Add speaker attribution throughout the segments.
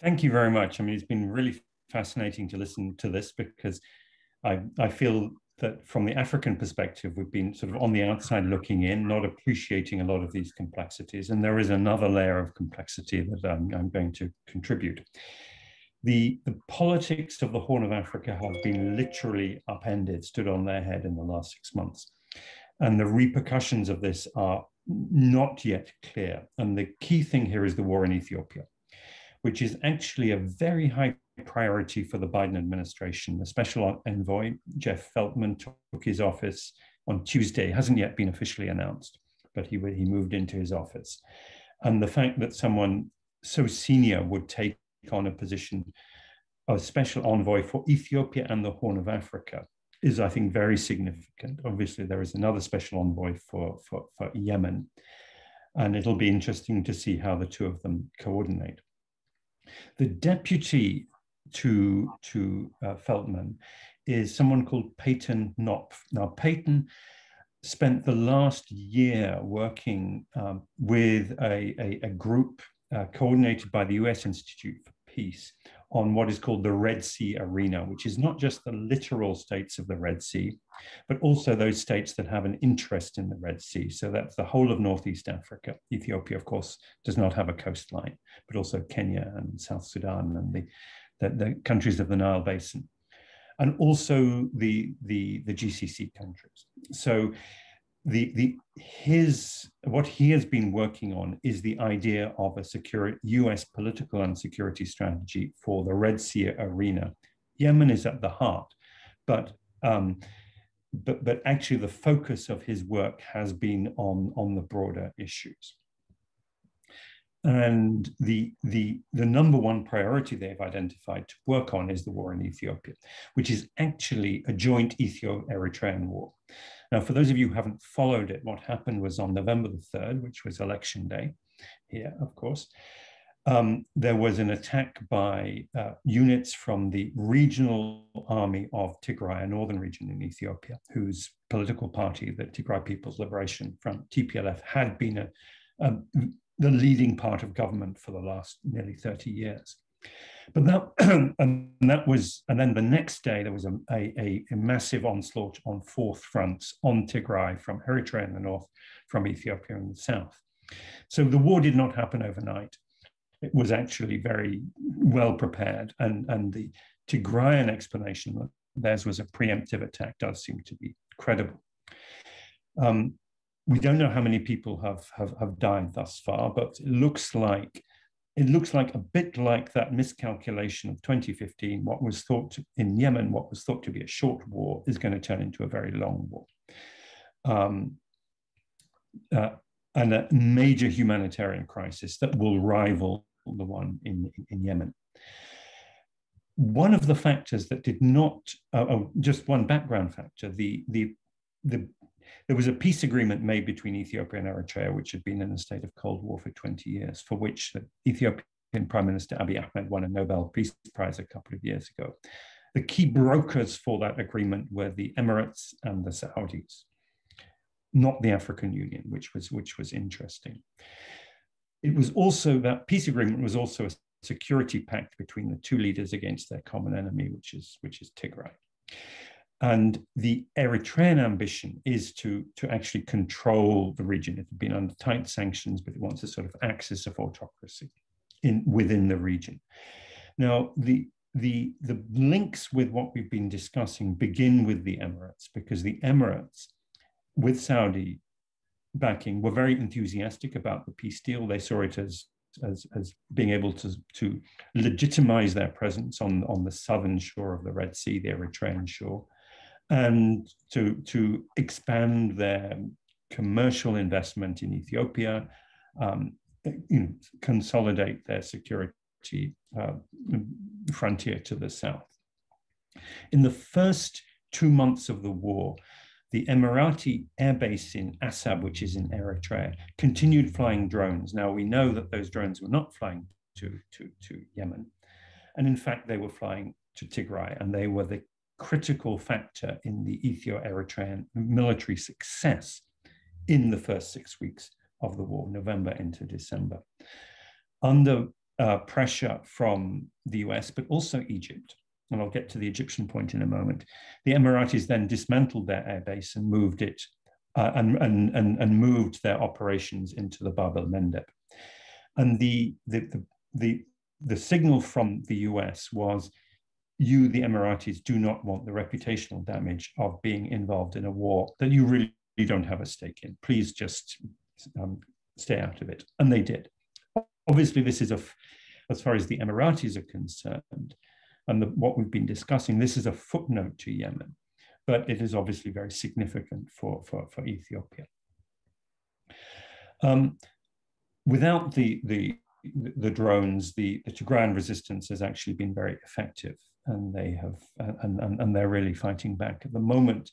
Speaker 1: Thank you very much. I mean, it's been really fascinating to listen to this because I feel that from the African perspective, we've been sort of on the outside looking in, not appreciating a lot of these complexities. And there is another layer of complexity that I'm going to contribute. The politics of the Horn of Africa have been literally upended, stood on their head in the last 6 months. And the repercussions of this are not yet clear. And the key thing here is the war in Ethiopia, which is actually a very high priority for the Biden administration. The special envoy, Jeff Feltman, took his office on Tuesday. It hasn't yet been officially announced, but he moved into his office. And the fact that someone so senior would take on a position of special envoy for Ethiopia and the Horn of Africa is, I think, very significant. Obviously, there is another special envoy for Yemen, and it'll be interesting to see how the two of them coordinate. The deputy to Feltman is someone called Peyton Knopf. Now, Peyton spent the last year working with a group coordinated by the US Institute for Peace on what is called the Red Sea Arena, which is not just the literal states of the Red Sea, but also those states that have an interest in the Red Sea. So that's the whole of Northeast Africa. Ethiopia, of course, does not have a coastline, but also Kenya and South Sudan and the countries of the Nile Basin, and also the GCC countries. So what he has been working on is the idea of a US political and security strategy for the Red Sea arena. Yemen is at the heart, but actually the focus of his work has been on the broader issues. And the number one priority they've identified to work on is the war in Ethiopia, which is actually a joint Ethio-Eritrean war. Now, for those of you who haven't followed it, what happened was on November the 3rd, which was election day here, of course, there was an attack by units from the regional army of Tigray, a northern region in Ethiopia, whose political party, the Tigray People's Liberation Front, TPLF, had been the leading part of government for the last nearly 30 years. But then the next day, there was a massive onslaught on four fronts on Tigray, from Eritrea in the north, from Ethiopia in the south. So the war did not happen overnight. It was actually very well prepared, and the Tigrayan explanation that theirs was a preemptive attack does seem to be credible. We don't know how many people have died thus far, but it looks like a bit like that miscalculation of 2015. What was thought in Yemen, what was thought to be a short war, is going to turn into a very long war, and a major humanitarian crisis that will rival the one in Yemen. One of the factors that did not, just one background factor, there was a peace agreement made between Ethiopia and Eritrea, which had been in a state of Cold War for 20 years, for which the Ethiopian Prime Minister Abiy Ahmed won a Nobel Peace Prize a couple of years ago. The key brokers for that agreement were the Emirates and the Saudis, not the African Union, which was interesting. It was also, that peace agreement was also a security pact between the two leaders against their common enemy, which is Tigray. And the Eritrean ambition is to actually control the region. It had been under tight sanctions, but it wants a sort of axis of autocracy within the region. Now, the links with what we've been discussing begin with the Emirates, because the Emirates, with Saudi backing, were very enthusiastic about the peace deal. They saw it as being able to legitimize their presence on the southern shore of the Red Sea, the Eritrean shore, and to expand their commercial investment in Ethiopia, consolidate their security frontier to the south. In the first 2 months of the war, the Emirati airbase in Assab, which is in Eritrea, continued flying drones. Now, we know that those drones were not flying to Yemen. And in fact, they were flying to Tigray, and they were the critical factor in the Ethio-Eritrean military success in the first 6 weeks of the war, November into December. Under pressure from the US, but also Egypt. And I'll get to the Egyptian point in a moment. The Emiratis then dismantled their airbase and moved it and moved their operations into the Bab el-Mandeb. And the signal from the US was, you, the Emiratis, do not want the reputational damage of being involved in a war that you really don't have a stake in. Please just stay out of it. And they did. Obviously, this is as far as the Emiratis are concerned, and what we've been discussing, this is a footnote to Yemen, but it is obviously very significant for Ethiopia. Without the drones, the Tigrayan resistance has actually been very effective, and they're really fighting back. At the moment,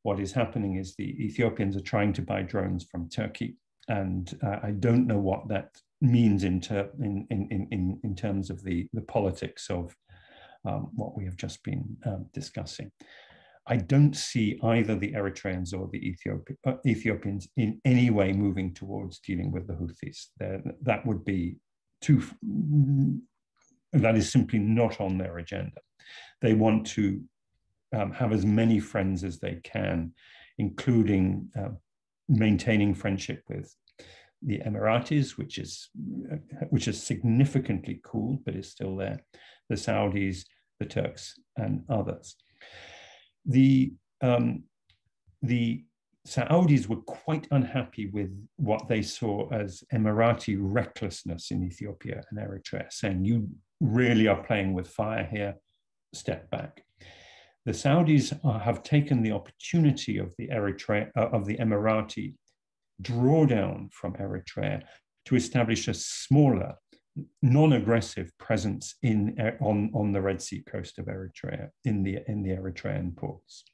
Speaker 1: what is happening is the Ethiopians are trying to buy drones from Turkey, and I don't know what that means in terms of the politics of what we have just been discussing. I don't see either the Eritreans or the Ethiopians in any way moving towards dealing with the Houthis. That would be that is simply not on their agenda. They want to have as many friends as they can, including maintaining friendship with the Emiratis, which is significantly cooled, but is still there, the Saudis, the Turks, and others. The Saudis were quite unhappy with what they saw as Emirati recklessness in Ethiopia and Eritrea, saying, you really are playing with fire here, step back. The Saudis have taken the opportunity of the Emirati drawdown from Eritrea to establish a smaller, non-aggressive presence on the Red Sea coast of Eritrea, in the Eritrean ports.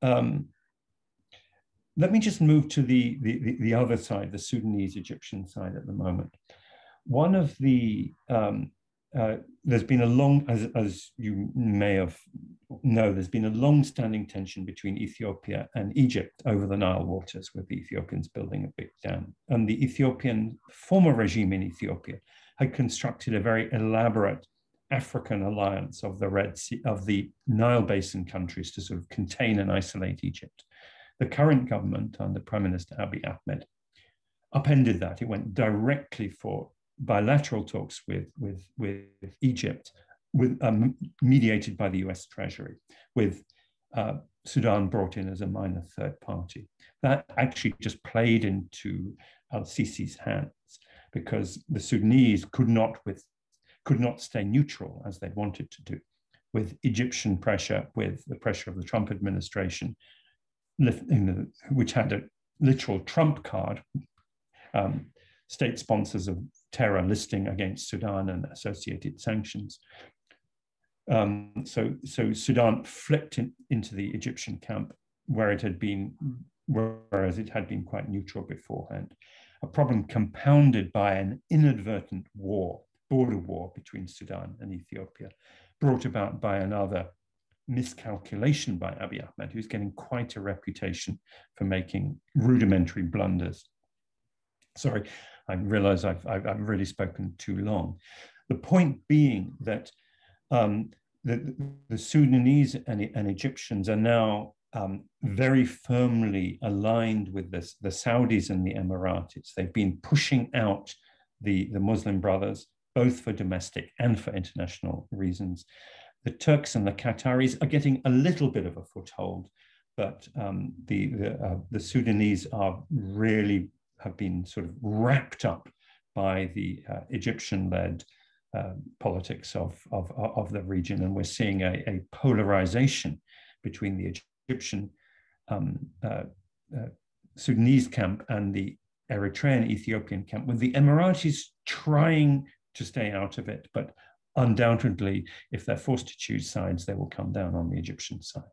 Speaker 1: Let me just move to the other side, the Sudanese-Egyptian side at the moment. One of the there's been a long, as you may know, there's been a long-standing tension between Ethiopia and Egypt over the Nile waters, with the Ethiopians building a big dam. And the Ethiopian former regime in Ethiopia had constructed a very elaborate African alliance of the Red Sea, of the Nile Basin countries, to sort of contain and isolate Egypt. The current government under Prime Minister Abiy Ahmed upended that. It went directly for bilateral talks with Egypt, mediated by the US Treasury, with Sudan brought in as a minor third party. That actually just played into al-Sisi's hands, because the Sudanese could not stay neutral as they wanted to do, with Egyptian pressure, with the pressure of the Trump administration, which had a literal Trump card, state sponsors of terror listing against Sudan and associated sanctions. So Sudan flipped into the Egyptian camp, whereas it had been quite neutral beforehand. A problem compounded by an inadvertent border war between Sudan and Ethiopia, brought about by another miscalculation by Abiy Ahmed, who's getting quite a reputation for making rudimentary blunders. Sorry, I realize I've really spoken too long. The point being that the Sudanese and Egyptians are now very firmly aligned with the Saudis and the Emiratis. They've been pushing out the Muslim brothers, both for domestic and for international reasons. The Turks and the Qataris are getting a little bit of a foothold, but the Sudanese have been sort of wrapped up by the Egyptian-led politics of the region, and we're seeing a polarization between the Egyptian Sudanese camp and the Eritrean Ethiopian camp, with the Emiratis trying to stay out of it, but undoubtedly, if they're forced to choose sides, they will come down on the Egyptian side.